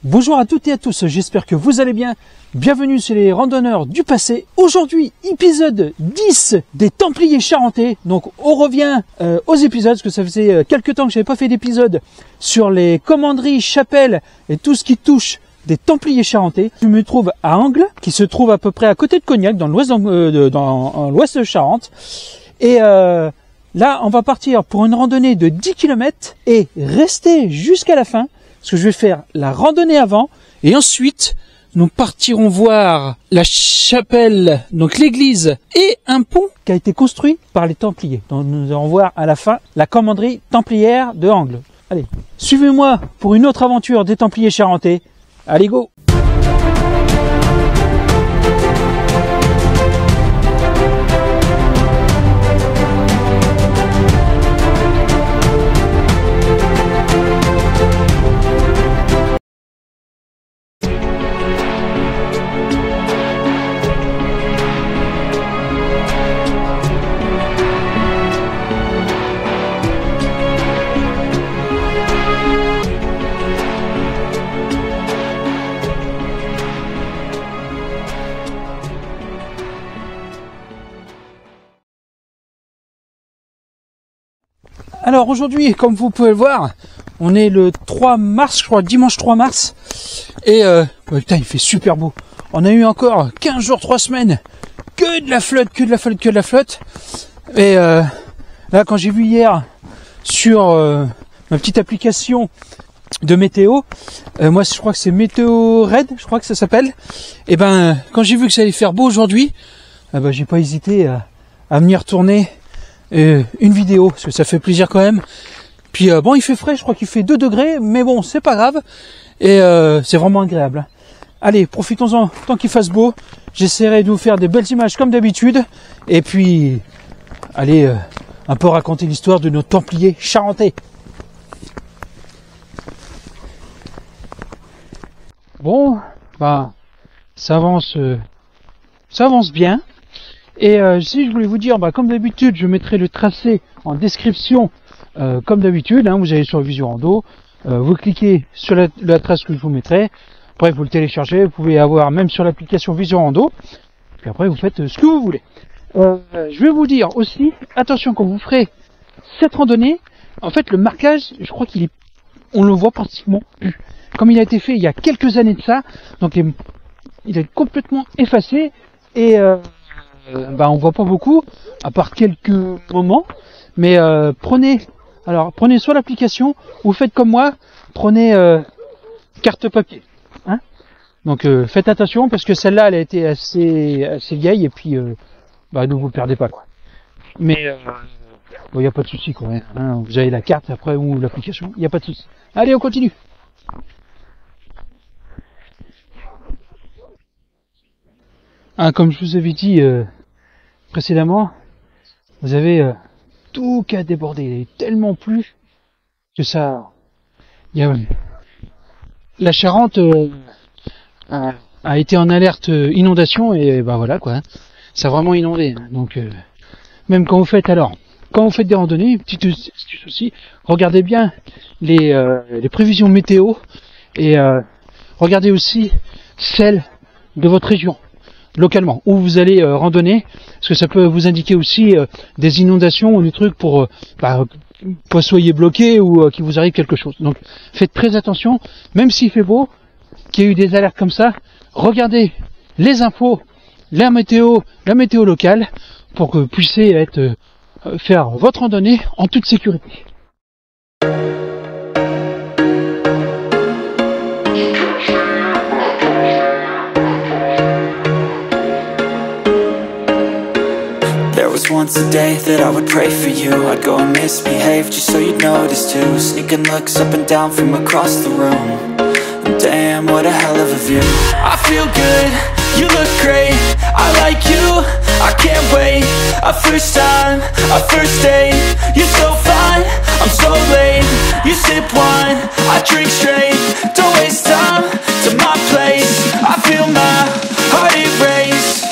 Bonjour à toutes et à tous, j'espère que vous allez bien. Bienvenue chez les randonneurs du passé. Aujourd'hui, épisode 10 des Templiers charentais. Donc on revient aux épisodes, parce que ça faisait quelques temps que je n'avais pas fait d'épisode sur les commanderies, chapelles et tout ce qui touche des Templiers charentais. Je me trouve à Angles, qui se trouve à peu près à côté de Cognac, dans l'ouest de Charente. Et là, on va partir pour une randonnée de 10 km et rester jusqu'à la fin. Parce que je vais faire la randonnée avant et ensuite nous partirons voir la chapelle, donc l'église et un pont qui a été construit par les Templiers. Donc nous allons voir à la fin la commanderie templière de Angles. Allez, suivez-moi pour une autre aventure des Templiers charentais. Allez, go! Alors aujourd'hui, comme vous pouvez le voir, on est le 3 mars, je crois, dimanche 3 mars. Et putain, il fait super beau. On a eu encore 15 jours, 3 semaines, que de la flotte, que de la flotte, que de la flotte. Et là, quand j'ai vu hier sur ma petite application de météo, moi je crois que c'est Météo Red, je crois que ça s'appelle. Et ben, quand j'ai vu que ça allait faire beau aujourd'hui, j'ai pas hésité à venir tourner une vidéo, parce que ça fait plaisir quand même. Puis bon, il fait frais, je crois qu'il fait 2 degrés, mais bon, c'est pas grave. Et c'est vraiment agréable. Allez, profitons-en tant qu'il fasse beau. J'essaierai de vous faire des belles images comme d'habitude. Et puis, allez, un peu raconter l'histoire de nos Templiers charentais. Bon, ça avance bien. Et si je voulais vous dire, comme d'habitude, je mettrai le tracé en description, comme d'habitude. Vous allez sur Vision Rando, vous cliquez sur la trace que je vous mettrai. Après, vous le téléchargez, vous pouvez avoir même sur l'application Vision Rando. Puis après, vous faites ce que vous voulez. Je vais vous dire aussi, attention quand vous ferez cette randonnée, en fait, le marquage, je crois on le voit pratiquement plus. Comme il a été fait il y a quelques années de ça, donc il est complètement effacé et on voit pas beaucoup, à part quelques moments, mais prenez soit l'application, ou faites comme moi, prenez carte papier. Donc faites attention, parce que celle-là, elle a été assez vieille, et puis ne vous perdez pas, quoi. Mais il n'y a pas de souci, quoi. Vous avez la carte après, ou l'application, il n'y a pas de souci. Allez, on continue. Comme je vous avais dit précédemment, vous avez tout qui a débordé. Il est tellement plu que ça... La Charente a été en alerte inondation et voilà quoi. Ça a vraiment inondé. Donc même quand vous faites des randonnées, petit souci, regardez bien les prévisions météo et regardez aussi celles de votre région. Localement, où vous allez randonner, parce que ça peut vous indiquer aussi des inondations ou des trucs pour que soyez bloqué ou qu'il vous arrive quelque chose. Donc faites très attention, même s'il fait beau, qu'il y ait eu des alertes comme ça, regardez les infos, la météo locale, pour que vous puissiez faire votre randonnée en toute sécurité. Once a day that I would pray for you. I'd go and misbehave just so you'd notice too. Sneaking looks up and down from across the room. And damn, what a hell of a view. I feel good, you look great, I like you, I can't wait. A first time, a first date. You're so fine, I'm so late. You sip wine, I drink straight. Don't waste time to my place. I feel my heart erase.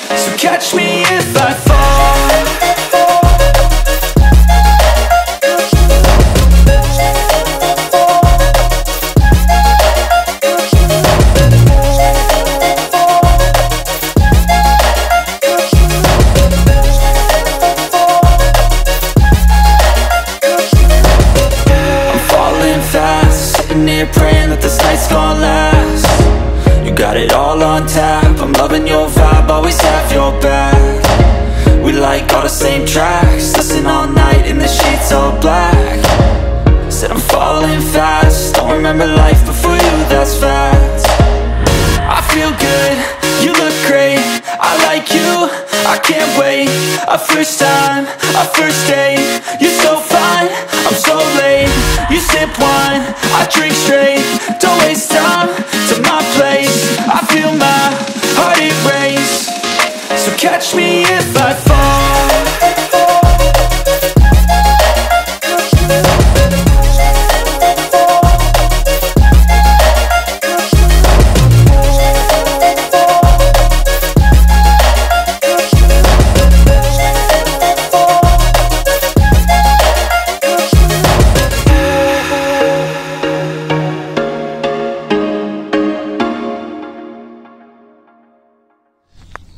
So catch me if I fall. it's gonna last. You got it all on tap, I'm loving your vibe, always have your back. We like all the same tracks, listen all night in the sheets all black. Said I'm falling fast, don't remember life before you, that's fact. I feel good, you look great, I like you, I can't wait. A first time, a first date, you're so fine, I'm so late. You sip wine, I drink straight, don't waste time to my place. I feel my heart erase, so catch me if I fall.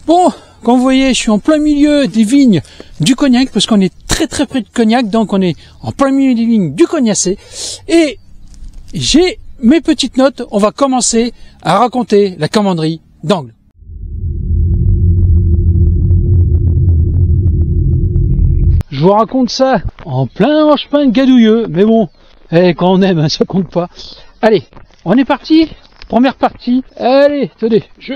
Bon, comme vous voyez, je suis en plein milieu des vignes du Cognac, parce qu'on est très près de Cognac, donc on est en plein milieu des vignes du Cognacé. Et j'ai mes petites notes, on va commencer à raconter la commanderie d'Angles. Je vous raconte ça en plein chemin gadouilleux, mais bon, quand on aime, ça compte pas. Allez, on est parti. Première partie, allez, tenez, je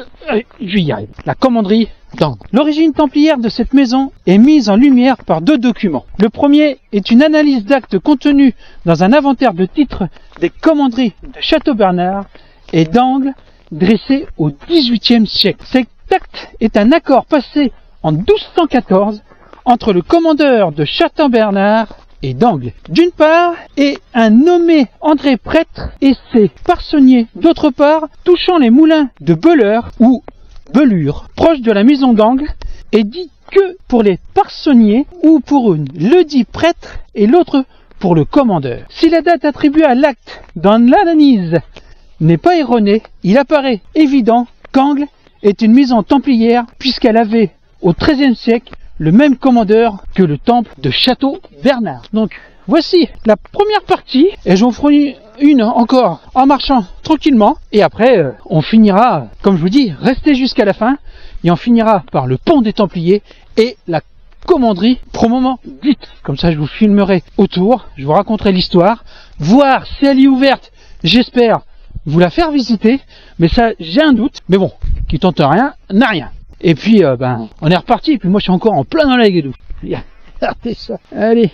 y arrive. La commanderie d'Angles. L'origine templière de cette maison est mise en lumière par deux documents. Le premier est une analyse d'actes contenue dans un inventaire de titres des commanderies de Château-Bernard et d'Angles dressé au XVIIIe siècle. Cet acte est un accord passé en 1214 entre le commandeur de Château-Bernard et d'Angles, d'une part, et un nommé André Prêtre et ses parsonniers, d'autre part, touchant les moulins de Beleur ou Belure, proche de la maison d'Angles, et dit que pour les parsonniers ou pour une le dit prêtre et l'autre pour le commandeur. Si la date attribuée à l'acte dans l'analyse n'est pas erronée, il apparaît évident qu'Angles est une maison templière puisqu'elle avait au XIIIe siècle le même commandeur que le temple de Château-Bernard. Donc voici la première partie, et j'en ferai une encore en marchant tranquillement, et après on finira, comme je vous dis, restez jusqu'à la fin, et on finira par le pont des Templiers et la commanderie proprement dite. Comme ça je vous filmerai autour, je vous raconterai l'histoire, voir si elle est ouverte, j'espère vous la faire visiter, mais ça j'ai un doute, mais bon, qui tente rien, n'a rien. Et puis, on est reparti, et puis moi je suis encore en plein dans la guédou. Regardez ça. Allez.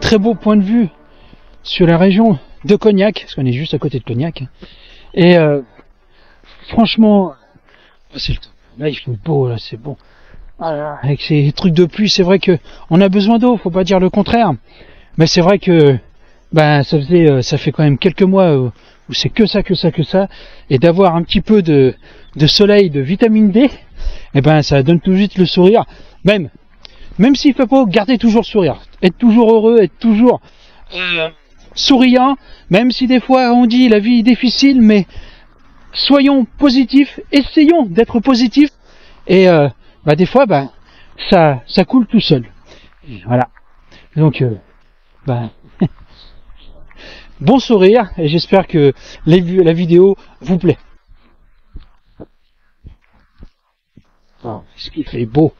Très beau point de vue sur la région de Cognac, parce qu'on est juste à côté de Cognac. Et franchement, c'est le top. Là il fait beau, là c'est bon. Voilà, avec ces trucs de pluie, c'est vrai que on a besoin d'eau, faut pas dire le contraire. Mais c'est vrai que ça fait quand même quelques mois où c'est que ça, et d'avoir un petit peu de soleil, de vitamine D, et ça donne tout de suite le sourire. Même s'il fait pas, gardez toujours le sourire, être toujours heureux, être toujours souriant, même si des fois on dit la vie est difficile, mais soyons positifs, essayons d'être positifs, et des fois ça coule tout seul. Voilà. Donc bon sourire, et j'espère que la vidéo vous plaît. Oh, ce qu'il fait beau.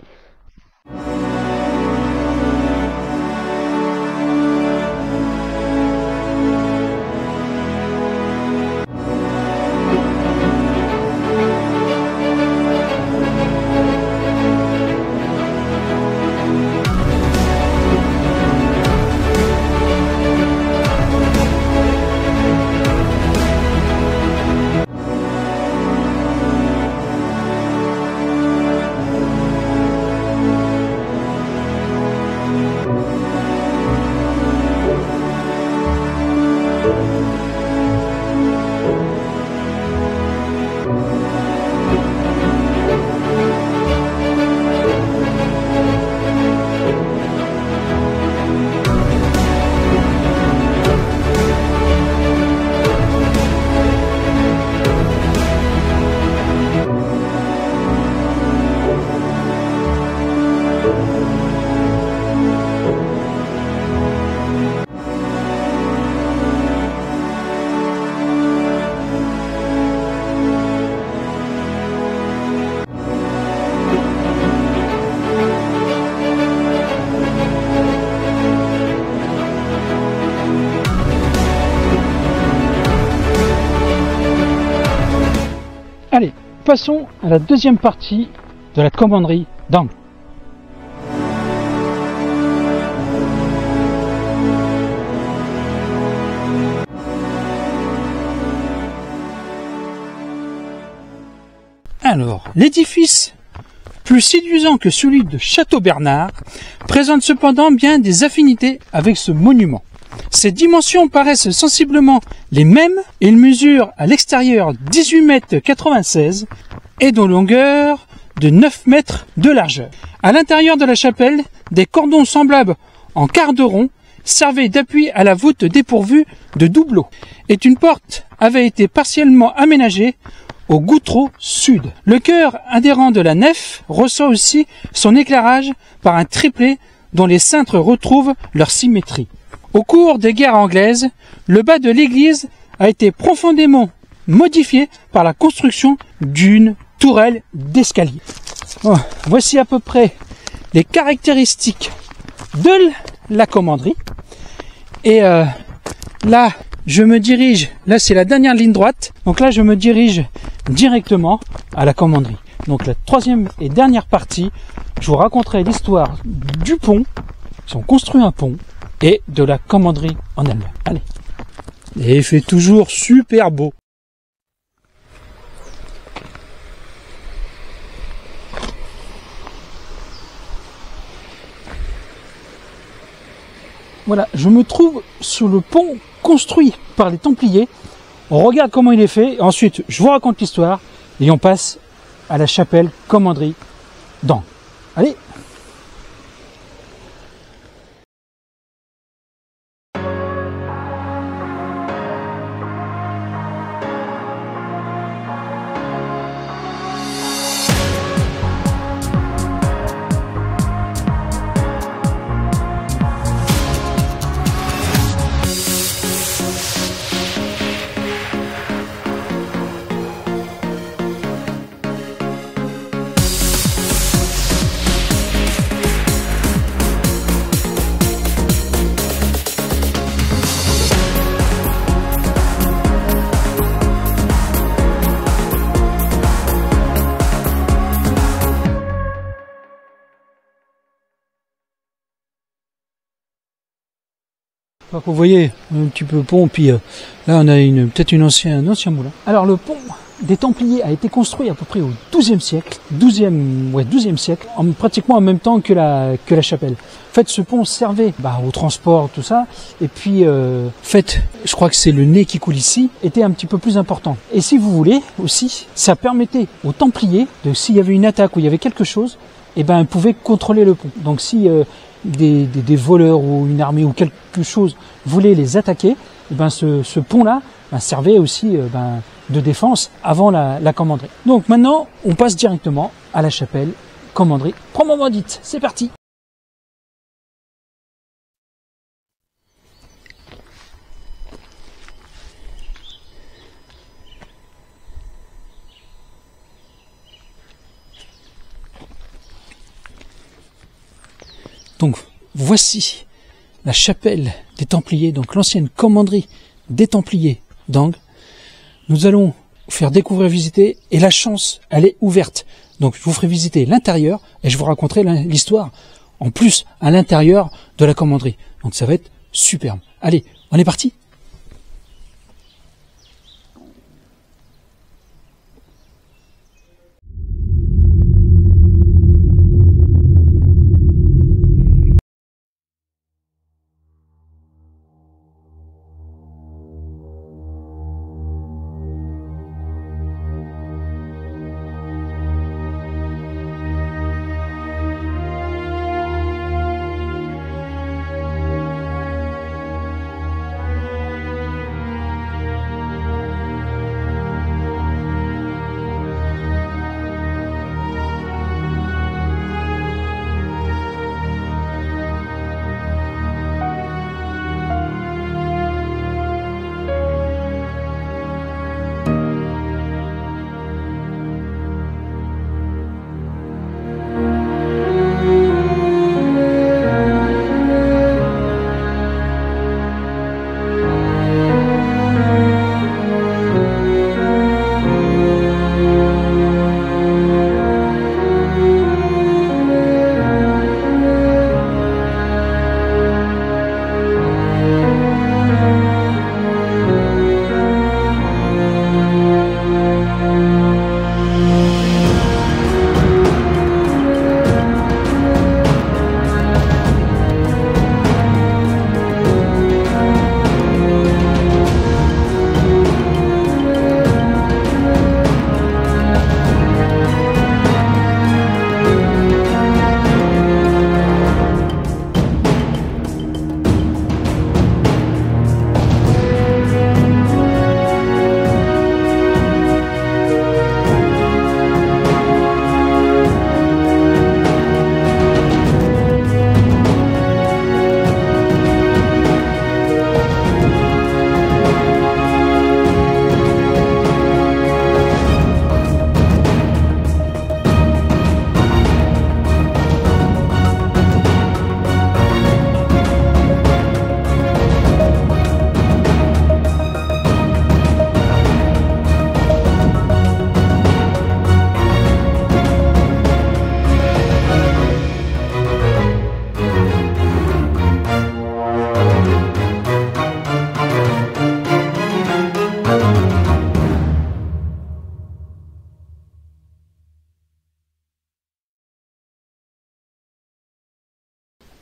Allez, passons à la deuxième partie de la commanderie d'Ang. Alors, l'édifice, plus séduisant que celui de Château-Bernard, présente cependant bien des affinités avec ce monument. Ses dimensions paraissent sensiblement les mêmes. Il mesure à l'extérieur 18 mètres 96 et de longueur de 9 mètres de largeur. À l'intérieur de la chapelle, des cordons semblables en quart de rond servaient d'appui à la voûte dépourvue de doubleaux. Et une porte avait été partiellement aménagée au goutreau sud. Le chœur adhérent de la nef reçoit aussi son éclairage par un triplet dont les cintres retrouvent leur symétrie. Au cours des guerres anglaises, le bas de l'église a été profondément modifié par la construction d'une tourelle d'escalier. Bon, voici à peu près les caractéristiques de la commanderie. Et là, je me dirige, là c'est la dernière ligne droite, donc là je me dirige directement à la commanderie. Donc la troisième et dernière partie, je vous raconterai l'histoire du pont, ils ont construit un pont, et de la commanderie en elle-même. Allez. Et il fait toujours super beau. Voilà, je me trouve sur le pont construit par les Templiers. On regarde comment il est fait. Ensuite, je vous raconte l'histoire et on passe à la chapelle commanderie d'Ang. Allez. Donc vous voyez un petit peu pont, puis là on a peut-être un ancien moulin. Alors le pont des Templiers a été construit à peu près au XIIe siècle, 12e siècle, pratiquement en même temps que la chapelle. En fait, ce pont servait au transport, tout ça, et puis je crois que c'est le nez qui coule ici, était un petit peu plus important. Et si vous voulez aussi, ça permettait aux Templiers, s'il y avait une attaque ou il y avait quelque chose, ils pouvaient contrôler le pont. Donc si des voleurs ou une armée ou quelque chose voulait les attaquer, ce pont-là servait aussi de défense avant la commanderie. Donc maintenant, on passe directement à la chapelle commanderie proprement dite. C'est parti! Donc voici la chapelle des Templiers, donc l'ancienne commanderie des Templiers d'Ang. Nous allons vous faire découvrir, visiter, et la chance, elle est ouverte. Donc je vous ferai visiter l'intérieur et je vous raconterai l'histoire en plus à l'intérieur de la commanderie. Donc ça va être superbe. Allez, on est parti ?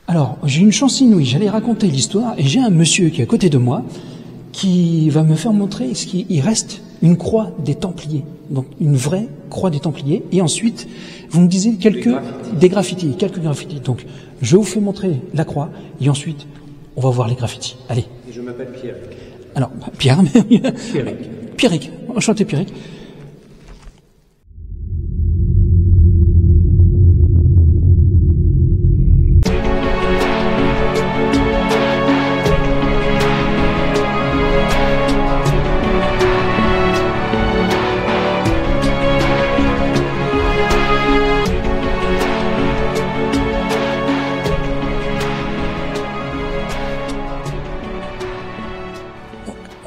Alors, j'ai une chance inouïe, j'allais raconter l'histoire, et j'ai un monsieur qui est à côté de moi, qui va me faire montrer ce qu'il reste une croix des Templiers, donc une vraie croix des Templiers, et ensuite, vous me disiez quelques graffitis, quelques graffitis. Donc, je vous fais montrer la croix, et ensuite, on va voir les graffitis. Allez. Et je m'appelle Pierre. Alors, Pierre, Pierrick. Pierrick, enchanté Pierrick.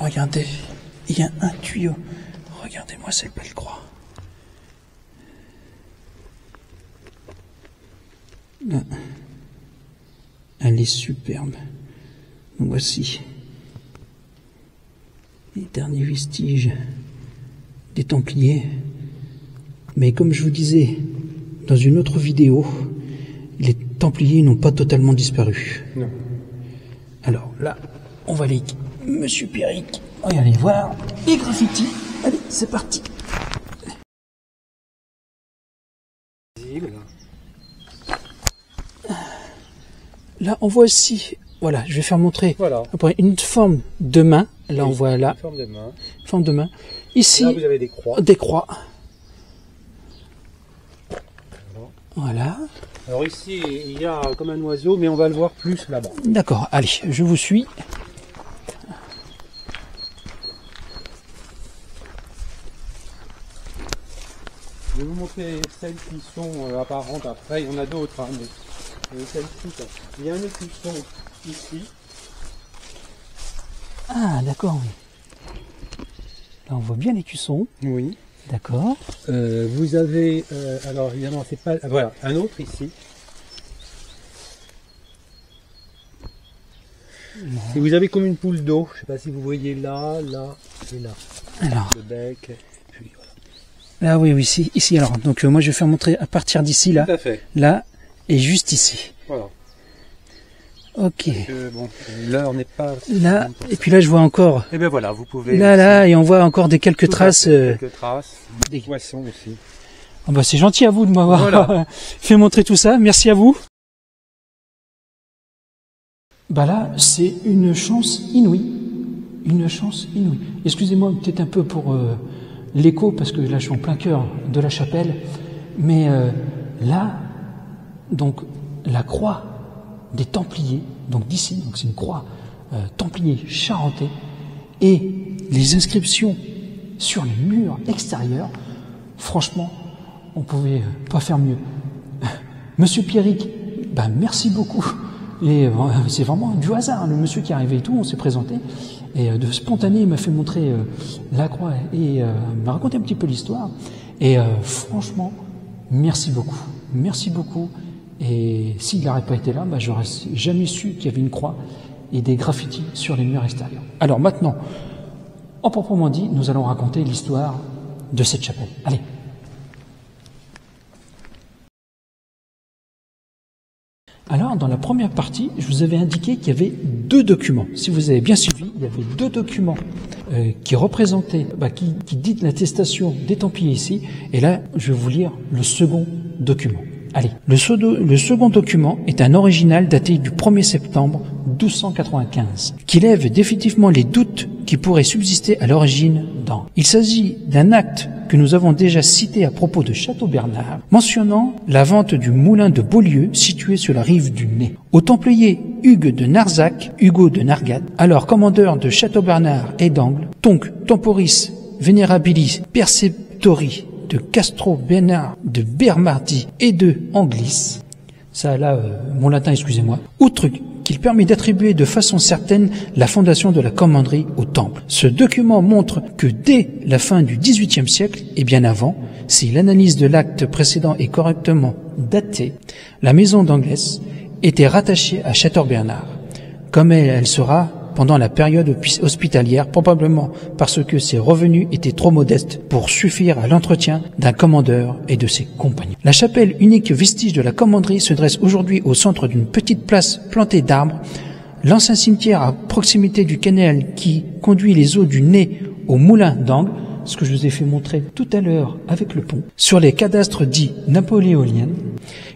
Regardez, il y a un tuyau. Regardez-moi cette belle croix. Elle est superbe. Voici les derniers vestiges des Templiers. Mais comme je vous disais dans une autre vidéo, les Templiers n'ont pas totalement disparu. Non. Alors là, on va aller... Monsieur Pierrick, on va aller voir les graffitis. Allez, c'est parti. Là, on voit ici, voilà, je vais faire montrer après une forme de main. Là, on voit là, forme de main. Ici, là, vous avez des croix. Des croix. Voilà. Alors ici, il y a comme un oiseau, mais on va le voir plus là-bas. D'accord, allez, je vous suis. Je vais vous montrer celles qui sont apparentes après. Il y en a d'autres, hein, mais celles-ci, il y a un écusson ici. Ah, d'accord, oui. Là, on voit bien l'écusson. Oui. D'accord. Vous avez, alors évidemment, c'est pas, voilà, un autre ici. Et vous avez comme une poule d'eau. Je ne sais pas si vous voyez là, là et là. Alors. Le bec. Puis voilà. Là, oui, oui, ici. Alors, donc moi, je vais faire montrer à partir d'ici, là. Tout à fait. Là, et juste ici. Voilà. Ok. Bon, l'heure n'est pas... Là, et puis là, je vois encore... Et bien voilà, vous pouvez... Là, et on voit encore quelques traces... Quelques traces, des poissons aussi. Oh bah, c'est gentil à vous de m'avoir voilà. fait montrer tout ça. Merci à vous. Bah là, c'est une chance inouïe. Une chance inouïe. Excusez-moi peut-être un peu pour l'écho, parce que là, je suis en plein cœur de la chapelle. Mais là, donc, la croix des Templiers, donc d'ici, donc c'est une croix Templier charentais, et les inscriptions sur les murs extérieurs, franchement, on pouvait pas faire mieux. Monsieur Pierrick, ben merci beaucoup. Et c'est vraiment du hasard, le monsieur qui est arrivé et tout, on s'est présenté, et de spontané, il m'a fait montrer la croix, et m'a raconté un petit peu l'histoire, et franchement, merci beaucoup, et s'il n'aurait pas été là, bah, j'aurais jamais su qu'il y avait une croix et des graffitis sur les murs extérieurs. Alors maintenant, en proprement dit, nous allons raconter l'histoire de cette chapelle. Allez. Alors, dans la première partie, je vous avais indiqué qu'il y avait deux documents. Si vous avez bien suivi, il y avait deux documents qui représentaient, qui dit l'attestation des Templiers ici. Et là, je vais vous lire le second document. Allez, le second document est un original daté du 1er septembre 1295, qui lève définitivement les doutes qui pourraient subsister à l'origine d'Angles. Il s'agit d'un acte que nous avons déjà cité à propos de Château-Bernard, mentionnant la vente du moulin de Beaulieu situé sur la rive du Nez. Au templier Hugues de Narzac, Hugo de Nargat, alors commandeur de Château-Bernard et d'Angles, Tonc Temporis Venerabilis Perceptori de Castro-Bernard de Bernardi et de Anglis, ça là, mon latin, excusez-moi, outre qu'il permet d'attribuer de façon certaine la fondation de la commanderie au temple. Ce document montre que dès la fin du XVIIIe siècle, et bien avant, si l'analyse de l'acte précédent est correctement datée, la maison d'Angles était rattachée à Château-Bernard, comme elle sera pendant la période hospitalière, probablement parce que ses revenus étaient trop modestes pour suffire à l'entretien d'un commandeur et de ses compagnons. La chapelle, unique vestige de la commanderie, se dresse aujourd'hui au centre d'une petite place plantée d'arbres. L'ancien cimetière à proximité du canal qui conduit les eaux du Nez au moulin d'Angles, ce que je vous ai fait montrer tout à l'heure avec le pont, sur les cadastres dits napoléoniens,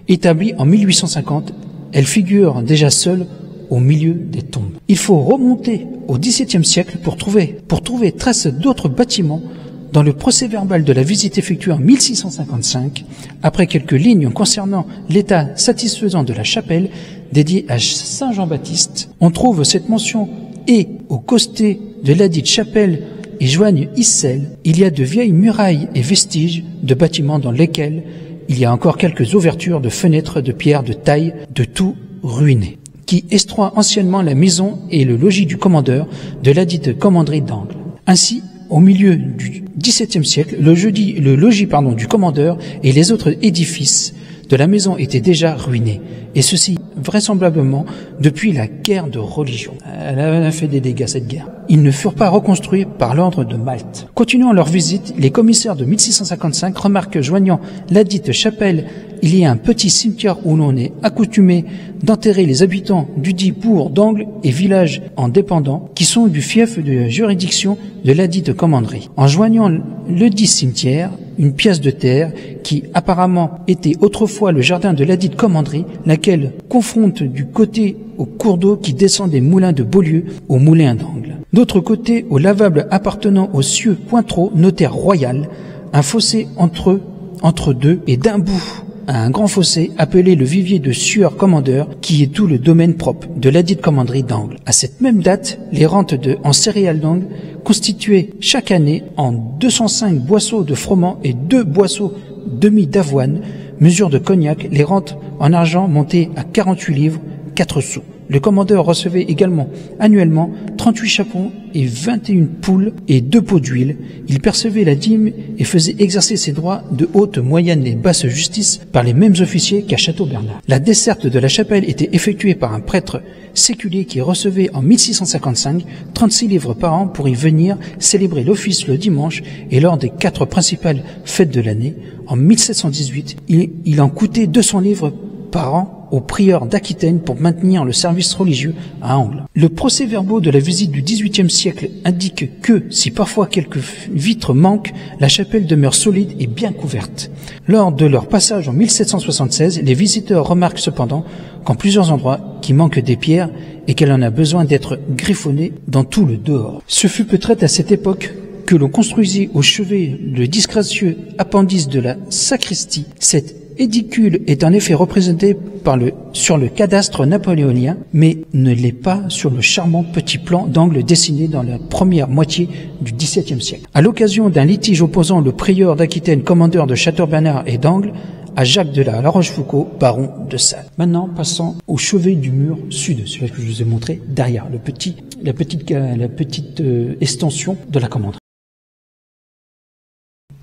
établis en 1850, elle figure déjà seule au milieu des tombes. Il faut remonter au XVIIe siècle pour trouver trace d'autres bâtiments dans le procès-verbal de la visite effectuée en 1655, après quelques lignes concernant l'état satisfaisant de la chapelle dédiée à Saint Jean-Baptiste. On trouve cette mention et au costé de ladite chapelle et joignent Issel, il y a de vieilles murailles et vestiges de bâtiments dans lesquels il y a encore quelques ouvertures de fenêtres de pierre de taille, de tout ruiné, qui estroient anciennement la maison et le logis du commandeur de ladite commanderie d'Angles. Ainsi, au milieu du XVIIe siècle, le logis du commandeur et les autres édifices de la maison étaient déjà ruinés, et ceci vraisemblablement depuis la guerre de religion. Elle a fait des dégâts, cette guerre. Ils ne furent pas reconstruits par l'ordre de Malte. Continuant leur visite, les commissaires de 1655 remarquent que joignant ladite chapelle, il y a un petit cimetière où l'on est accoutumé d'enterrer les habitants du dit bourg d'Angles et villages en dépendants qui sont du fief de juridiction de ladite commanderie. En joignant le dit cimetière, une pièce de terre qui apparemment était autrefois le jardin de ladite commanderie, laquelle confronte du côté au cours d'eau qui descend des moulins de Beaulieu au moulin d'Angles. D'autre côté, au lavable appartenant au sieur Pointreau, notaire royal, un fossé entre deux et d'un bout à un grand fossé appelé le vivier de sieur commandeur, qui est tout le domaine propre de ladite commanderie d'Angles. À cette même date, les rentes en céréales d'Angles constituaient chaque année en 205 boisseaux de froment et 2 boisseaux demi d'avoine, mesure de cognac, les rentes en argent montaient à 48 livres 4 sous. Le commandeur recevait également annuellement 38 chapons et 21 poules et 2 pots d'huile. Il percevait la dîme et faisait exercer ses droits de haute, moyenne et basse justice par les mêmes officiers qu'à Château-Bernard. La desserte de la chapelle était effectuée par un prêtre séculier qui recevait en 1655 36 livres par an pour y venir célébrer l'office le dimanche et lors des 4 principales fêtes de l'année. En 1718, il en coûtait 200 livres par an au prieur d'Aquitaine pour maintenir le service religieux à Angles. Le procès-verbaux de la visite du XVIIIe siècle indique que, si parfois quelques vitres manquent, la chapelle demeure solide et bien couverte. Lors de leur passage en 1776, les visiteurs remarquent cependant qu'en plusieurs endroits, qu'il manque des pierres et qu'elle en a besoin d'être griffonnée dans tout le dehors. Ce fut peut-être à cette époque que l'on construisit au chevet le disgracieux appendice de la sacristie. Cette édicule est en effet représenté sur le cadastre napoléonien, mais ne l'est pas sur le charmant petit plan d'Angles dessiné dans la première moitié du XVIIe siècle. À l'occasion d'un litige opposant le prieur d'Aquitaine, commandeur de Château-Bernard et d'Angles, à Jacques de la Rochefoucauld, baron de Salles. Maintenant, passons au chevet du mur sud, celui que je vous ai montré derrière, la petite extension de la commanderie.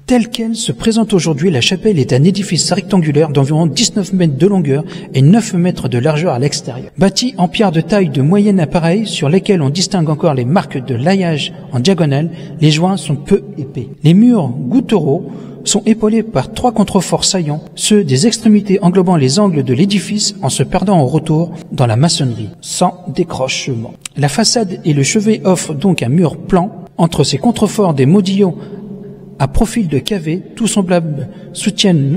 Telle qu'elle se présente aujourd'hui, la chapelle est un édifice rectangulaire d'environ 19 mètres de longueur et 9 mètres de largeur à l'extérieur. Bâti en pierre de taille de moyenne appareil sur lesquelles on distingue encore les marques de laillage en diagonale, les joints sont peu épais. Les murs gouttereaux sont épaulés par 3 contreforts saillants, ceux des extrémités englobant les angles de l'édifice en se perdant au retour dans la maçonnerie, sans décrochement. La façade et le chevet offrent donc un mur plan. Entre ces contreforts, des modillons à profil de cavé, tout semblable, soutiennent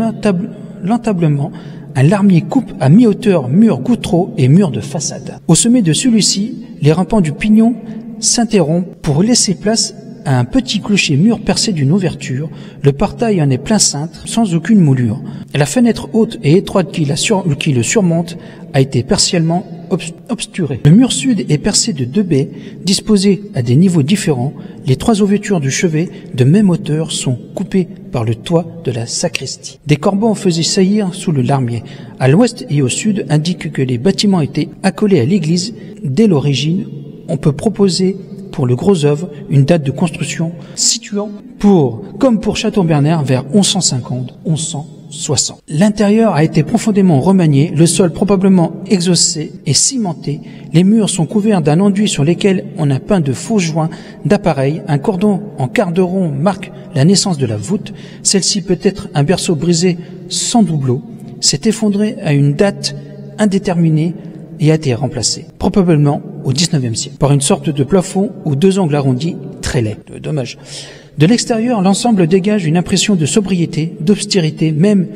lentablement un larmier coupe à mi-hauteur mur gouttereau et mur de façade. Au sommet de celui-ci, les rampants du pignon s'interrompent pour laisser place à un petit clocher mur percé d'une ouverture. Le portail en est plein cintre, sans aucune moulure. La fenêtre haute et étroite qui le surmonte a été partiellement obsturée. Le mur sud est percé de 2 baies, disposées à des niveaux différents. Les 3 ouvertures du chevet, de même hauteur, sont coupées par le toit de la sacristie. Des corbeaux faisaient saillir sous le larmier. À l'ouest et au sud indiquent que les bâtiments étaient accolés à l'église dès l'origine. On peut proposer pour le gros œuvre une date de construction situant comme pour Château-Bernard vers 1150-1160. 1860. L'intérieur a été profondément remanié, le sol probablement exhaussé et cimenté. Les murs sont couverts d'un enduit sur lesquels on a peint de faux joints d'appareil. Un cordon en quart de rond marque la naissance de la voûte. Celle-ci peut être un berceau brisé sans doubleau. S'est effondré à une date indéterminée et a été remplacé, probablement au XIXe siècle, par une sorte de plafond aux deux angles arrondis très laids. Dommage. De l'extérieur, l'ensemble dégage une impression de sobriété, d'austérité, même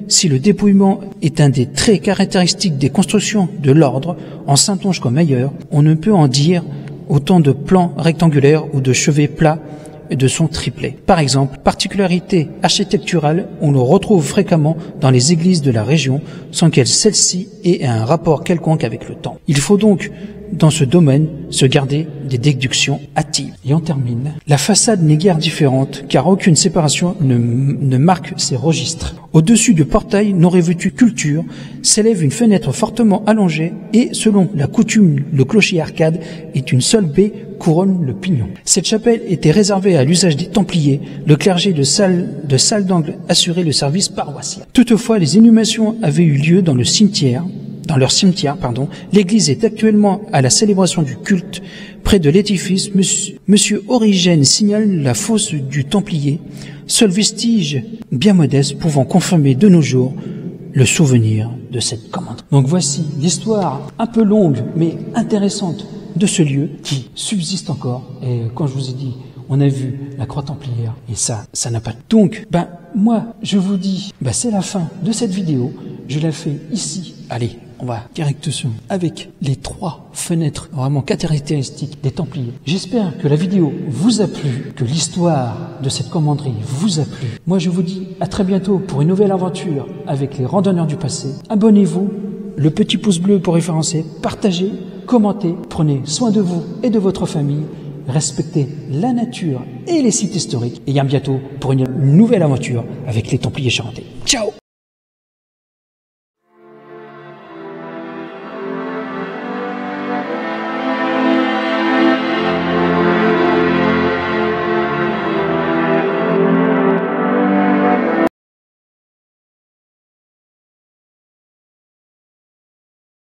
si le dépouillement est un des traits caractéristiques des constructions de l'ordre, en Saintonge comme ailleurs. On ne peut en dire autant de plans rectangulaires ou de chevets plats et de son triplet. Par exemple, particularité architecturale, on le retrouve fréquemment dans les églises de la région, sans que celle-ci ait un rapport quelconque avec le temps. Il faut donc, dans ce domaine, se garder des déductions hâtives. Et on termine. La façade n'est guère différente, car aucune séparation ne marque ses registres. Au-dessus du portail non revêtu culture, s'élève une fenêtre fortement allongée et, selon la coutume, le clocher arcade est une seule baie couronne le pignon. Cette chapelle était réservée à l'usage des Templiers. Le clergé de salle d'angle assurait le service paroissial. Toutefois, les inhumations avaient eu lieu dans leur cimetière. L'église est actuellement à la célébration du culte. Près de l'édifice, Monsieur Origène signale la fosse du Templier, seul vestige bien modeste pouvant confirmer de nos jours le souvenir de cette commande. Donc voici l'histoire un peu longue mais intéressante de ce lieu qui subsiste encore. Et quand je vous ai dit, on a vu la croix templière et ça n'a pas. Donc, moi, je vous dis, c'est la fin de cette vidéo. Je la fais ici. Allez, on va directement avec les 3 fenêtres vraiment caractéristiques des Templiers. J'espère que la vidéo vous a plu, que l'histoire de cette commanderie vous a plu. Moi, je vous dis à très bientôt pour une nouvelle aventure avec les randonneurs du passé. Abonnez-vous, le petit pouce bleu pour référencer, partagez, commentez, prenez soin de vous et de votre famille. Respectez la nature et les sites historiques. Et à bientôt pour une nouvelle aventure avec les Templiers charentais. Ciao!